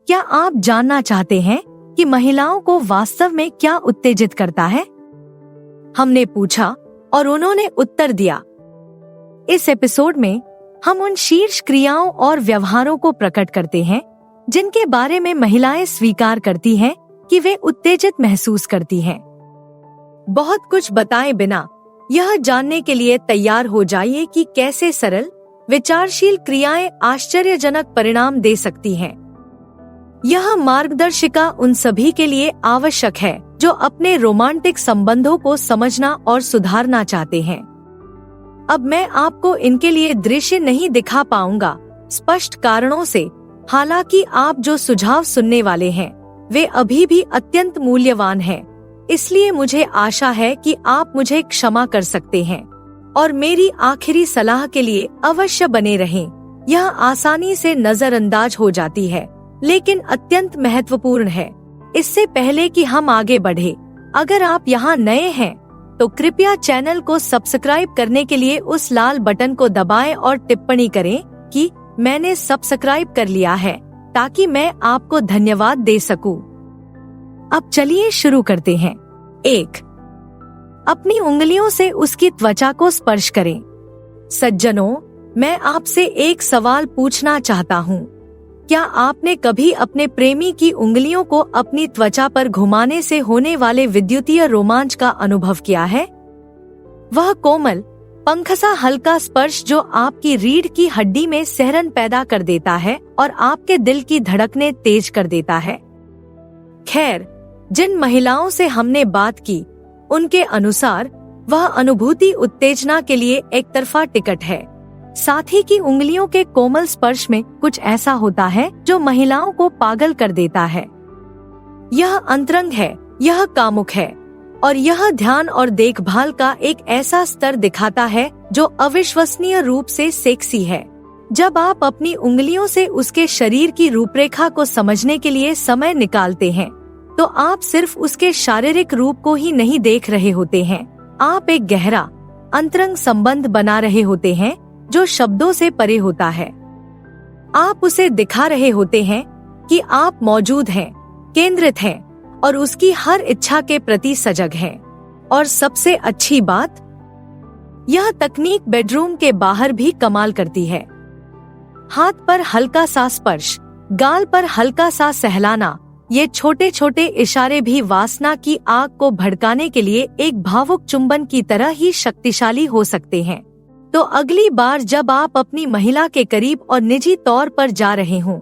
क्या आप जानना चाहते हैं कि महिलाओं को वास्तव में क्या उत्तेजित करता है? हमने पूछा और उन्होंने उत्तर दिया। इस एपिसोड में हम उन शीर्ष क्रियाओं और व्यवहारों को प्रकट करते हैं जिनके बारे में महिलाएं स्वीकार करती हैं कि वे उत्तेजित महसूस करती हैं। बहुत कुछ बताए बिना यह जानने के लिए तैयार हो जाइए कि कैसे सरल, विचारशील क्रियाएं आश्चर्यजनक परिणाम दे सकती हैं। यह मार्गदर्शिका उन सभी के लिए आवश्यक है जो अपने रोमांटिक संबंधों को समझना और सुधारना चाहते हैं। अब मैं आपको इनके लिए दृश्य नहीं दिखा पाऊंगा स्पष्ट कारणों से, हालांकि आप जो सुझाव सुनने वाले हैं वे अभी भी अत्यंत मूल्यवान हैं। इसलिए मुझे आशा है कि आप मुझे क्षमा कर सकते हैं और मेरी आखिरी सलाह के लिए अवश्य बने रहें। यह आसानी से नजरअंदाज हो जाती है लेकिन अत्यंत महत्वपूर्ण है। इससे पहले कि हम आगे बढ़े, अगर आप यहाँ नए हैं तो कृपया चैनल को सब्सक्राइब करने के लिए उस लाल बटन को दबाएं और टिप्पणी करें कि मैंने सब्सक्राइब कर लिया है, ताकि मैं आपको धन्यवाद दे सकूं। अब चलिए शुरू करते हैं। 1. अपनी उंगलियों से उसकी त्वचा को स्पर्श करें। सज्जनों, मैं आपसे एक सवाल पूछना चाहता हूँ। क्या आपने कभी अपने प्रेमी की उंगलियों को अपनी त्वचा पर घुमाने से होने वाले विद्युतीय रोमांच का अनुभव किया है? वह कोमल, पंखसा हल्का स्पर्श जो आपकी रीढ़ की हड्डी में सिहरन पैदा कर देता है और आपके दिल की धड़कनें तेज कर देता है। खैर, जिन महिलाओं से हमने बात की, उनके अनुसार वह अनुभूति उत्तेजना के लिए एक तरफा टिकट है। साथी की उंगलियों के कोमल स्पर्श में कुछ ऐसा होता है जो महिलाओं को पागल कर देता है। यह अंतरंग है, यह कामुक है और यह ध्यान और देखभाल का एक ऐसा स्तर दिखाता है जो अविश्वसनीय रूप से सेक्सी है। जब आप अपनी उंगलियों से उसके शरीर की रूपरेखा को समझने के लिए समय निकालते हैं, तो आप सिर्फ उसके शारीरिक रूप को ही नहीं देख रहे होते हैं, आप एक गहरा अंतरंग संबंध बना रहे होते हैं जो शब्दों से परे होता है। आप उसे दिखा रहे होते हैं कि आप मौजूद हैं, केंद्रित हैं और उसकी हर इच्छा के प्रति सजग हैं। और सबसे अच्छी बात, यह तकनीक बेडरूम के बाहर भी कमाल करती है। हाथ पर हल्का सा स्पर्श, गाल पर हल्का सा सहलाना, ये छोटे छोटे इशारे भी वासना की आग को भड़काने के लिए एक भावुक चुंबन की तरह ही शक्तिशाली हो सकते हैं। तो अगली बार जब आप अपनी महिला के करीब और निजी तौर पर जा रहे हों,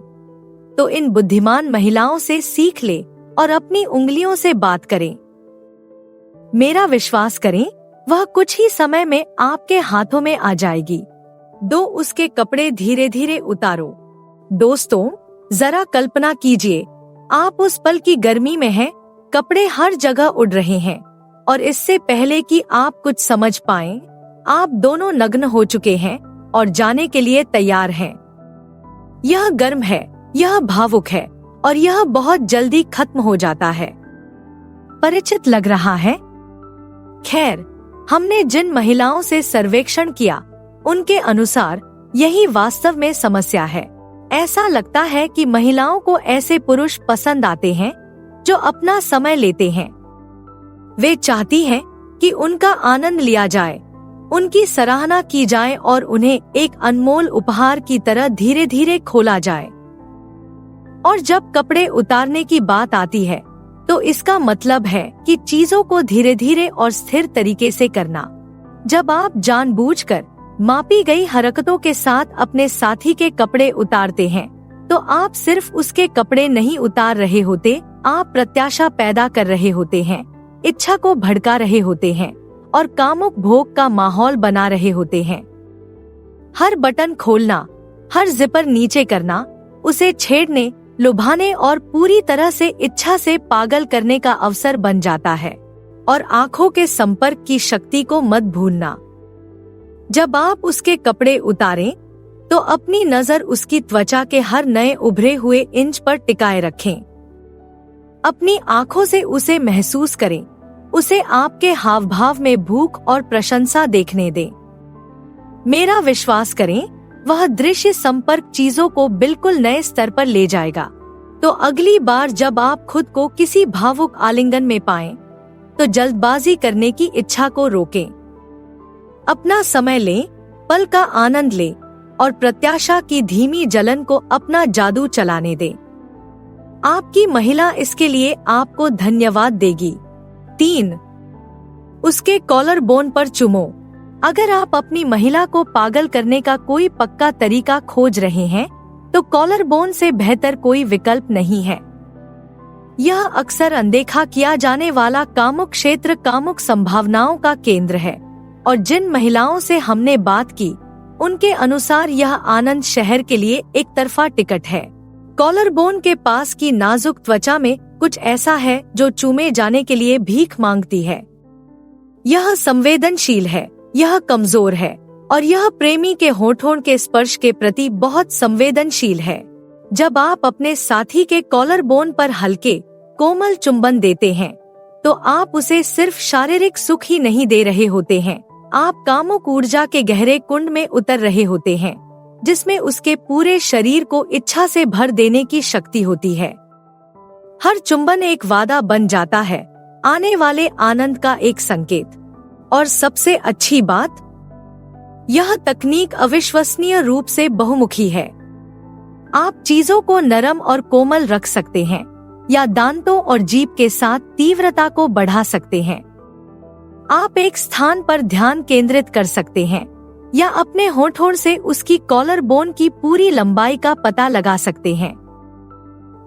तो इन बुद्धिमान महिलाओं से सीख ले और अपनी उंगलियों से बात करें। मेरा विश्वास करें, वह कुछ ही समय में आपके हाथों में आ जाएगी। 2. उसके कपड़े धीरे धीरे उतारो। दोस्तों, जरा कल्पना कीजिए, आप उस पल की गर्मी में हैं, कपड़े हर जगह उड़ रहे हैं और इससे पहले कि आप कुछ समझ पाएं, आप दोनों नग्न हो चुके हैं और जाने के लिए तैयार हैं। यह गर्म है, यह भावुक है और यह बहुत जल्दी खत्म हो जाता है। परिचित लग रहा है? खैर, हमने जिन महिलाओं से सर्वेक्षण किया, उनके अनुसार यही वास्तव में समस्या है। ऐसा लगता है कि महिलाओं को ऐसे पुरुष पसंद आते हैं जो अपना समय लेते हैं। वे चाहती हैं कि उनका आनंद लिया जाए, उनकी सराहना की जाए और उन्हें एक अनमोल उपहार की तरह धीरे धीरे खोला जाए। और जब कपड़े उतारने की बात आती है, तो इसका मतलब है कि चीजों को धीरे धीरे और स्थिर तरीके से करना। जब आप जानबूझकर मापी गई हरकतों के साथ अपने साथी के कपड़े उतारते हैं, तो आप सिर्फ उसके कपड़े नहीं उतार रहे होते, आप प्रत्याशा पैदा कर रहे होते हैं, इच्छा को भड़का रहे होते हैं और कामुक भोग का माहौल बना रहे होते हैं। हर बटन खोलना, हर जिपर नीचे करना, उसे छेड़ने, लुभाने और पूरी तरह से इच्छा से पागल करने का अवसर बन जाता है। और आंखों के संपर्क की शक्ति को मत भूलना। जब आप उसके कपड़े उतारें, तो अपनी नजर उसकी त्वचा के हर नए उभरे हुए इंच पर टिकाए रखें। अपनी आंखों से उसे महसूस करें, उसे आपके हाव भाव में भूख और प्रशंसा देखने दें। मेरा विश्वास करें, वह दृश्य संपर्क चीजों को बिल्कुल नए स्तर पर ले जाएगा। तो अगली बार जब आप खुद को किसी भावुक आलिंगन में पाएं, तो जल्दबाजी करने की इच्छा को रोकें। अपना समय लें, पल का आनंद लें और प्रत्याशा की धीमी जलन को अपना जादू चलाने दें। आपकी महिला इसके लिए आपको धन्यवाद देगी। 3. उसके कॉलर बोन पर चुमो। अगर आप अपनी महिला को पागल करने का कोई पक्का तरीका खोज रहे हैं, तो कॉलर बोन से बेहतर कोई विकल्प नहीं है। यह अक्सर अनदेखा किया जाने वाला कामुक क्षेत्र कामुक संभावनाओं का केंद्र है, और जिन महिलाओं से हमने बात की, उनके अनुसार यह आनंद शहर के लिए एक तरफा टिकट है। कॉलर बोन के पास की नाजुक त्वचा में कुछ ऐसा है जो चूमे जाने के लिए भीख मांगती है। यह संवेदनशील है, यह कमजोर है, और यह प्रेमी के होठों के स्पर्श के प्रति बहुत संवेदनशील है। जब आप अपने साथी के कॉलर बोन पर हल्के कोमल चुंबन देते हैं, तो आप उसे सिर्फ शारीरिक सुख ही नहीं दे रहे होते हैं, आप कामुक ऊर्जा के गहरे कुंड में उतर रहे होते हैं, जिसमें उसके पूरे शरीर को इच्छा से भर देने की शक्ति होती है। हर चुंबन एक वादा बन जाता है, आने वाले आनंद का एक संकेत। और सबसे अच्छी बात, यह तकनीक अविश्वसनीय रूप से बहुमुखी है। आप चीजों को नरम और कोमल रख सकते हैं, या दांतों और जीभ के साथ तीव्रता को बढ़ा सकते हैं। आप एक स्थान पर ध्यान केंद्रित कर सकते हैं, या अपने होठों से उसकी कॉलर बोन की पूरी लंबाई का पता लगा सकते हैं।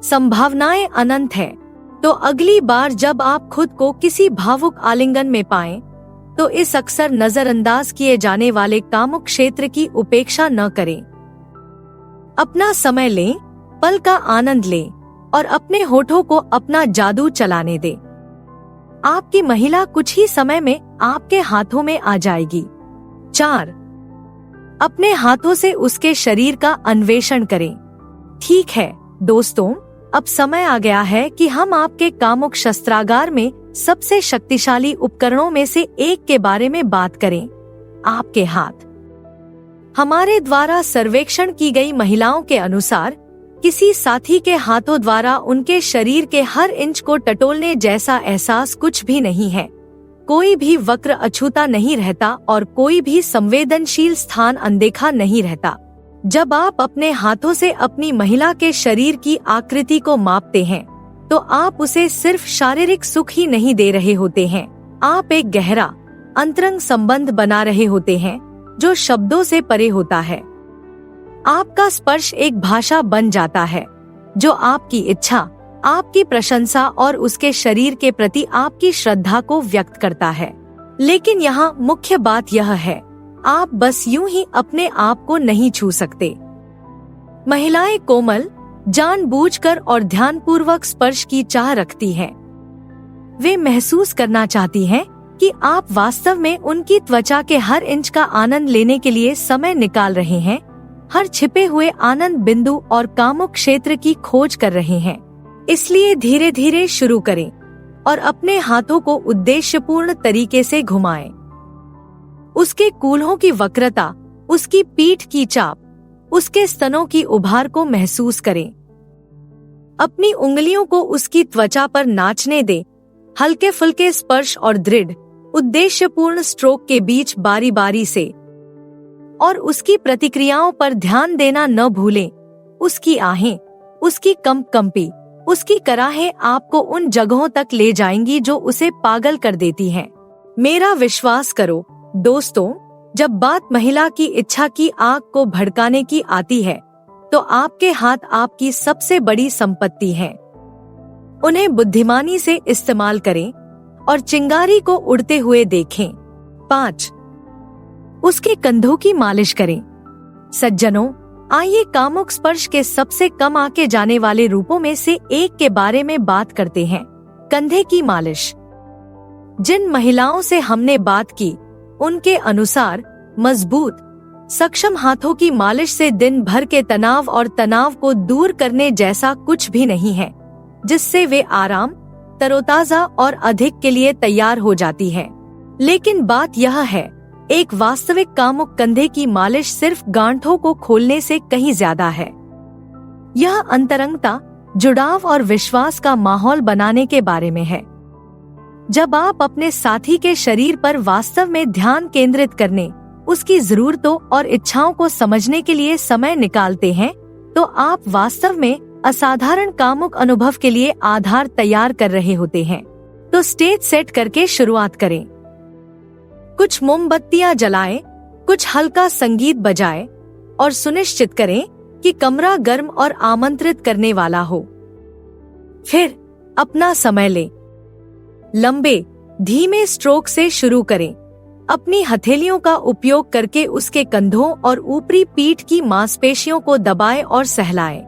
संभावनाएं अनंत है। तो अगली बार जब आप खुद को किसी भावुक आलिंगन में पाएं, तो इस अक्सर नजरअंदाज किए जाने वाले कामुक क्षेत्र की उपेक्षा न करें। अपना समय लें, पल का आनंद लें और अपने होठों को अपना जादू चलाने दें। आपकी महिला कुछ ही समय में आपके हाथों में आ जाएगी। 4. अपने हाथों से उसके शरीर का अन्वेषण करें। ठीक है दोस्तों, अब समय आ गया है कि हम आपके कामुक शस्त्रागार में सबसे शक्तिशाली उपकरणों में से एक के बारे में बात करें, आपके हाथ। हमारे द्वारा सर्वेक्षण की गई महिलाओं के अनुसार, किसी साथी के हाथों द्वारा उनके शरीर के हर इंच को टटोलने जैसा एहसास कुछ भी नहीं है। कोई भी वक्र अछूता नहीं रहता और कोई भी संवेदनशील स्थान अनदेखा नहीं रहता। जब आप अपने हाथों से अपनी महिला के शरीर की आकृति को मापते हैं, तो आप उसे सिर्फ शारीरिक सुख ही नहीं दे रहे होते हैं, आप एक गहरा अंतरंग संबंध बना रहे होते हैं जो शब्दों से परे होता है। आपका स्पर्श एक भाषा बन जाता है जो आपकी इच्छा, आपकी प्रशंसा और उसके शरीर के प्रति आपकी श्रद्धा को व्यक्त करता है। लेकिन यहाँ मुख्य बात यह है, आप बस यूं ही अपने आप को नहीं छू सकते। महिलाएं कोमल, जानबूझकर और ध्यानपूर्वक स्पर्श की चाह रखती हैं। वे महसूस करना चाहती हैं कि आप वास्तव में उनकी त्वचा के हर इंच का आनंद लेने के लिए समय निकाल रहे हैं, हर छिपे हुए आनंद बिंदु और कामुक क्षेत्र की खोज कर रहे हैं। इसलिए धीरे धीरे शुरू करें और अपने हाथों को उद्देश्यपूर्ण तरीके से घुमाएं। उसके कूल्हों की वक्रता, उसकी पीठ की चाप, उसके स्तनों की उभार को महसूस करें। अपनी उंगलियों को उसकी त्वचा पर नाचने दें, हल्के फुल्के स्पर्श और दृढ़, उद्देश्यपूर्ण स्ट्रोक के बीच बारी बारी से। और उसकी प्रतिक्रियाओं पर ध्यान देना न भूलें। उसकी आहें, उसकी कंपी, उसकी कराहें आपको उन जगहों तक ले जाएंगी जो उसे पागल कर देती हैं। मेरा विश्वास करो दोस्तों, जब बात महिला की इच्छा की आग को भड़काने की आती है, तो आपके हाथ आपकी सबसे बड़ी संपत्ति हैं। उन्हें बुद्धिमानी से इस्तेमाल करें और चिंगारी को उड़ते हुए देखें। 5. उसके कंधों की मालिश करें। सज्जनों, आइए कामुक स्पर्श के सबसे कम आके जाने वाले रूपों में से एक के बारे में बात करते हैं, कंधे की मालिश। जिन महिलाओं से हमने बात की, उनके अनुसार मजबूत, सक्षम हाथों की मालिश से दिन भर के तनाव और तनाव को दूर करने जैसा कुछ भी नहीं है, जिससे वे आराम, तरोताजा और अधिक के लिए तैयार हो जाती है। लेकिन बात यह है, एक वास्तविक कामुक कंधे की मालिश सिर्फ गांठों को खोलने से कहीं ज्यादा है। यह अंतरंगता, जुड़ाव और विश्वास का माहौल बनाने के बारे में है। जब आप अपने साथी के शरीर पर वास्तव में ध्यान केंद्रित करने, उसकी जरूरतों और इच्छाओं को समझने के लिए समय निकालते हैं, तो आप वास्तव में असाधारण कामुक अनुभव के लिए आधार तैयार कर रहे होते हैं। तो स्टेज सेट करके शुरुआत करें। कुछ मोमबत्तियां जलाएं, कुछ हल्का संगीत बजाएं और सुनिश्चित करें कि कमरा गर्म और आमंत्रित करने वाला हो। फिर अपना समय लें। लंबे, धीमे स्ट्रोक से शुरू करें। अपनी हथेलियों का उपयोग करके उसके कंधों और ऊपरी पीठ की मांसपेशियों को दबाएं और सहलाएं।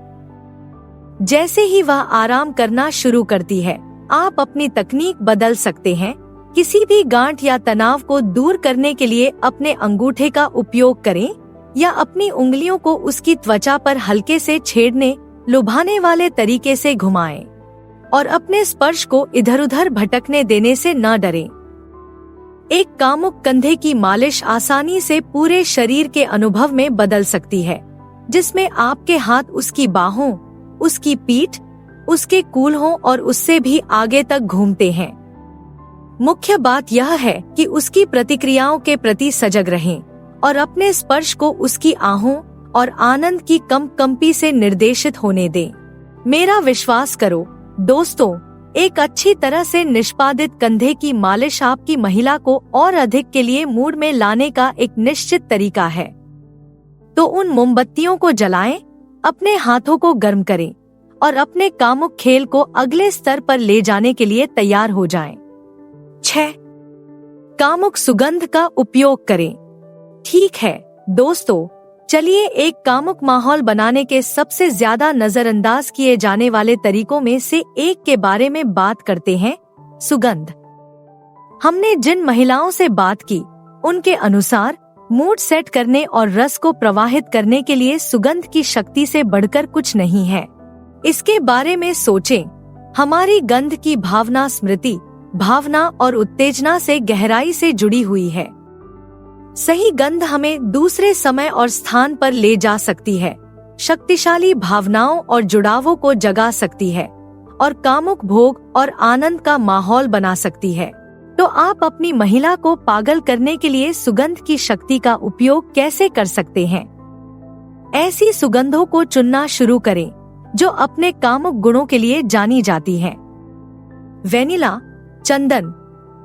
जैसे ही वह आराम करना शुरू करती है, आप अपनी तकनीक बदल सकते हैं। किसी भी गांठ या तनाव को दूर करने के लिए अपने अंगूठे का उपयोग करें या अपनी उंगलियों को उसकी त्वचा पर हल्के से छेड़ने, लुभाने वाले तरीके से घुमाएं और अपने स्पर्श को इधर-उधर भटकने देने से न डरें। एक कामुक कंधे की मालिश आसानी से पूरे शरीर के अनुभव में बदल सकती है, जिसमें आपके हाथ उसकी बाहों, उसकी पीठ, उसके कूल्हों और उससे भी आगे तक घूमते हैं। मुख्य बात यह है कि उसकी प्रतिक्रियाओं के प्रति सजग रहें और अपने स्पर्श को उसकी आहों और आनंद की कंपी से निर्देशित होने दें। मेरा विश्वास करो दोस्तों, एक अच्छी तरह से निष्पादित कंधे की मालिश आपकी महिला को और अधिक के लिए मूड में लाने का एक निश्चित तरीका है। तो उन मोमबत्तियों को जलाएं, अपने हाथों को गर्म करें और अपने कामुक खेल को अगले स्तर पर ले जाने के लिए तैयार हो जाएं। 6. कामुक सुगंध का उपयोग करें। ठीक है दोस्तों, चलिए एक कामुक माहौल बनाने के सबसे ज्यादा नजरअंदाज किए जाने वाले तरीकों में से एक के बारे में बात करते हैं, सुगंध। हमने जिन महिलाओं से बात की, उनके अनुसार मूड सेट करने और रस को प्रवाहित करने के लिए सुगंध की शक्ति से बढ़कर कुछ नहीं है। इसके बारे में सोचें। हमारी गंध की भावना स्मृति, भावना और उत्तेजना से गहराई से जुड़ी हुई है। सही गंध हमें दूसरे समय और स्थान पर ले जा सकती है, शक्तिशाली भावनाओं और जुड़ावों को जगा सकती है और कामुक भोग और आनंद का माहौल बना सकती है। तो आप अपनी महिला को पागल करने के लिए सुगंध की शक्ति का उपयोग कैसे कर सकते हैं? ऐसी सुगंधों को चुनना शुरू करें जो अपने कामुक गुणों के लिए जानी जाती हैं। वेनिला, चंदन,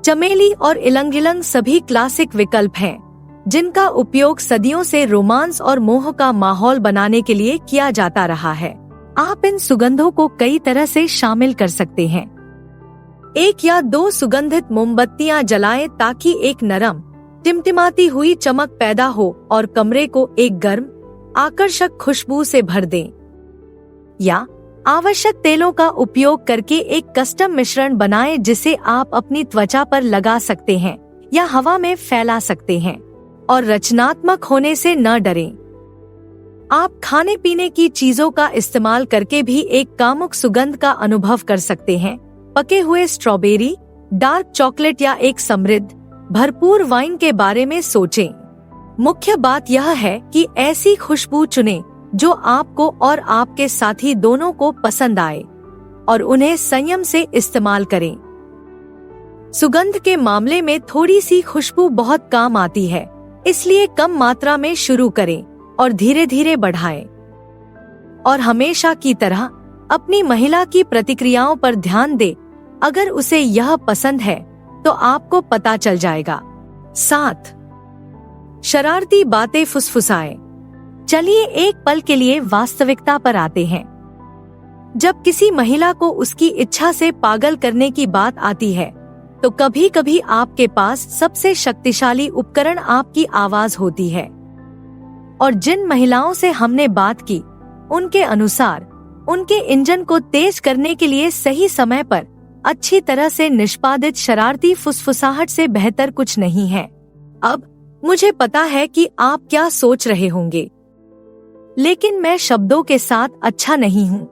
चमेली और इलंग-इलंग सभी क्लासिक विकल्प हैं, जिनका उपयोग सदियों से रोमांस और मोह का माहौल बनाने के लिए किया जाता रहा है। आप इन सुगंधों को कई तरह से शामिल कर सकते हैं। 1 या 2 सुगंधित मोमबत्तियां जलाएं ताकि एक नरम, टिमटिमाती हुई चमक पैदा हो और कमरे को एक गर्म, आकर्षक खुशबू से भर दें। या आवश्यक तेलों का उपयोग करके एक कस्टम मिश्रण बनाएं जिसे आप अपनी त्वचा पर लगा सकते हैं या हवा में फैला सकते हैं और रचनात्मक होने से न डरें। आप खाने पीने की चीजों का इस्तेमाल करके भी एक कामुक सुगंध का अनुभव कर सकते हैं। पके हुए स्ट्रॉबेरी, डार्क चॉकलेट या एक समृद्ध, भरपूर वाइन के बारे में सोचें। मुख्य बात यह है कि ऐसी खुशबू चुनें जो आपको और आपके साथी दोनों को पसंद आए और उन्हें संयम से इस्तेमाल करें। सुगंध के मामले में थोड़ी सी खुशबू बहुत काम आती है, इसलिए कम मात्रा में शुरू करें और धीरे धीरे बढ़ाएं। और हमेशा की तरह अपनी महिला की प्रतिक्रियाओं पर ध्यान दें। अगर उसे यह पसंद है तो आपको पता चल जाएगा। 7. शरारती बातें फुसफुसाएं। चलिए एक पल के लिए वास्तविकता पर आते हैं। जब किसी महिला को उसकी इच्छा से पागल करने की बात आती है, तो कभी कभी आपके पास सबसे शक्तिशाली उपकरण आपकी आवाज होती है। और जिन महिलाओं से हमने बात की, उनके अनुसार उनके इंजन को तेज करने के लिए सही समय पर अच्छी तरह से निष्पादित शरारती फुसफुसाहट से बेहतर कुछ नहीं है। अब मुझे पता है कि आप क्या सोच रहे होंगे, लेकिन मैं शब्दों के साथ अच्छा नहीं हूँ,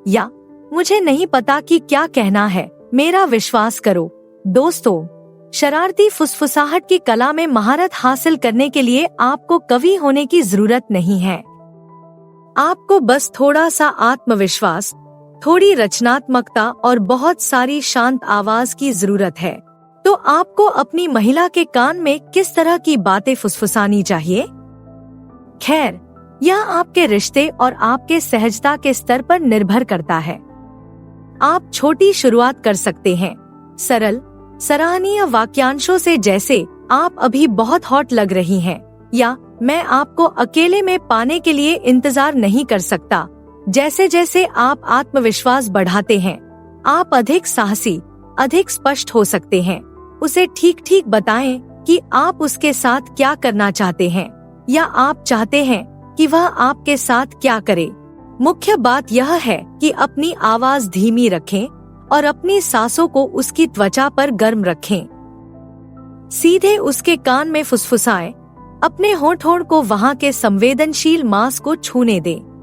या मुझे नहीं पता कि क्या कहना है। मेरा विश्वास करो दोस्तों, शरारती फुसफुसाहट की कला में महारत हासिल करने के लिए आपको कवि होने की जरूरत नहीं है। आपको बस थोड़ा सा आत्मविश्वास, थोड़ी रचनात्मकता और बहुत सारी शांत आवाज की जरूरत है। तो आपको अपनी महिला के कान में किस तरह की बातें फुसफुसानी चाहिए? खैर, यह आपके रिश्ते और आपके सहजता के स्तर पर निर्भर करता है। आप छोटी शुरुआत कर सकते हैं, सरल सराहनीय वाक्यांशों से, जैसे आप अभी बहुत हॉट लग रही हैं, या मैं आपको अकेले में पाने के लिए इंतजार नहीं कर सकता। जैसे जैसे आप आत्मविश्वास बढ़ाते हैं, आप अधिक साहसी, अधिक स्पष्ट हो सकते हैं। उसे ठीक ठीक बताएं कि आप उसके साथ क्या करना चाहते हैं, या आप चाहते हैं कि वह आपके साथ क्या करे। मुख्य बात यह है कि अपनी आवाज धीमी रखें और अपनी सांसों को उसकी त्वचा पर गर्म रखें। सीधे उसके कान में फुसफुसाएं, अपने होंठ को वहां के संवेदनशील मांस को छूने दें।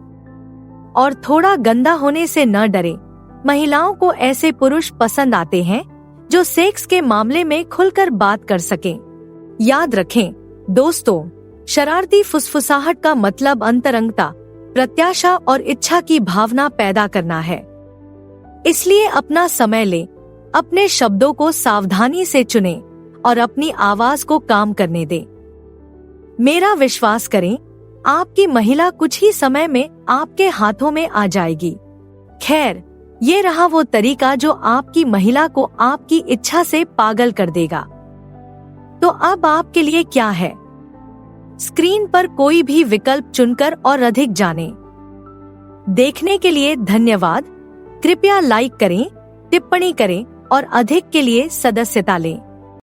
और थोड़ा गंदा होने से न डरें। महिलाओं को ऐसे पुरुष पसंद आते हैं जो सेक्स के मामले में खुलकर बात कर सकें। याद रखें दोस्तों, शरारती फुसफुसाहट का मतलब अंतरंगता, प्रत्याशा और इच्छा की भावना पैदा करना है। इसलिए अपना समय लें, अपने शब्दों को सावधानी से चुनें और अपनी आवाज को काम करने दें। मेरा विश्वास करें, आपकी महिला कुछ ही समय में आपके हाथों में आ जाएगी। खैर, ये रहा वो तरीका जो आपकी महिला को आपकी इच्छा से पागल कर देगा। तो अब आपके लिए क्या है? स्क्रीन पर कोई भी विकल्प चुनकर और अधिक जानें। देखने के लिए धन्यवाद। कृपया लाइक करें, टिप्पणी करें और अधिक के लिए सदस्यता लें।